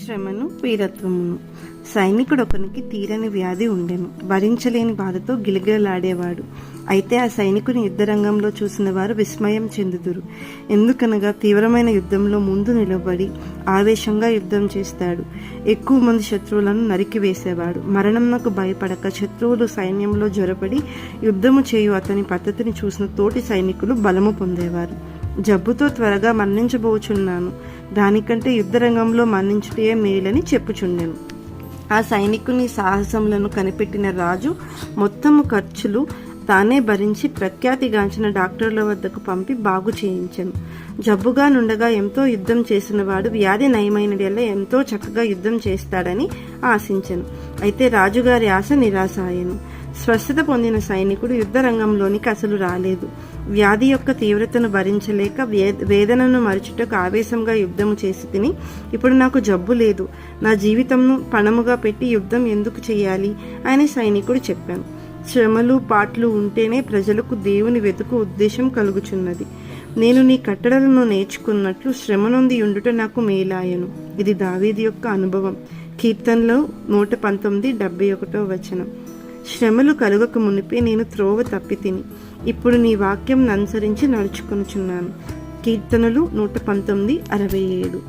శ్రమను వీరత్వమును. సైనికుడు ఒకనికి తీరని వ్యాధి ఉండెను. భరించలేని బాధతో గిలగిలలాడేవాడు. అయితే ఆ సైనికుని యుద్ధరంగంలో చూసిన వారు విస్మయం చెందుదురు. ఎందుకనగా తీవ్రమైన యుద్ధంలో ముందు నిలబడి ఆవేశంగా యుద్ధం చేస్తాడు. ఎక్కువ మంది శత్రువులను నరికివేసేవాడు. మరణంకు భయపడక శత్రువులు సైన్యంలో జొరపడి యుద్ధము చేయు అతని పద్ధతిని చూసిన తోటి సైనికులు బలము పొందేవారు. జబ్బుతో త్వరగా మరణించబోచున్నాను, దానికంటే యుద్ధరంగంలో మరణించుటే మేలని చెప్పుచుండెను. ఆ సైనికుని సాహసములను కనిపెట్టిన రాజు మొత్తము ఖర్చులు తానే భరించి ప్రఖ్యాతిగాంచిన డాక్టర్ల వద్దకు పంపి బాగు చేయించెను. జబ్బుగా నుండగా ఎంతో యుద్ధం చేసిన వాడు వ్యాధి నయమైనడల్లా ఎంతో చక్కగా యుద్ధం చేస్తాడని ఆశించెను. అయితే రాజుగారి ఆశ నిరాశ అయ్యెను. స్వస్థత పొందిన సైనికుడు యుద్ధరంగంలోనికి అసలు రాలేదు. వ్యాధి యొక్క తీవ్రతను భరించలేక వేదనను మరచుటకు ఆవేశంగా యుద్ధము చేసి తిని, ఇప్పుడు నాకు జబ్బు లేదు, నా జీవితంను పణముగా పెట్టి యుద్ధం ఎందుకు చేయాలి అని సైనికుడు చెప్పాను. శ్రమలు పాట్లు ఉంటేనే ప్రజలకు దేవుని వెతుకు ఉద్దేశం కలుగుచున్నది. నేను నీ కట్టడలను నేర్చుకున్నట్లు శ్రమ నొంది ఉండుట నాకు మేలాయను. ఇది దావీదు యొక్క అనుభవం. కీర్తనలో 119:71. శ్రమలు కలుగక మునిపే నేను త్రోవ తప్పి తిని, ఇప్పుడు నీ వాక్యం అనుసరించి నడుచుకొనుచున్నాను. కీర్తనలు 119:67.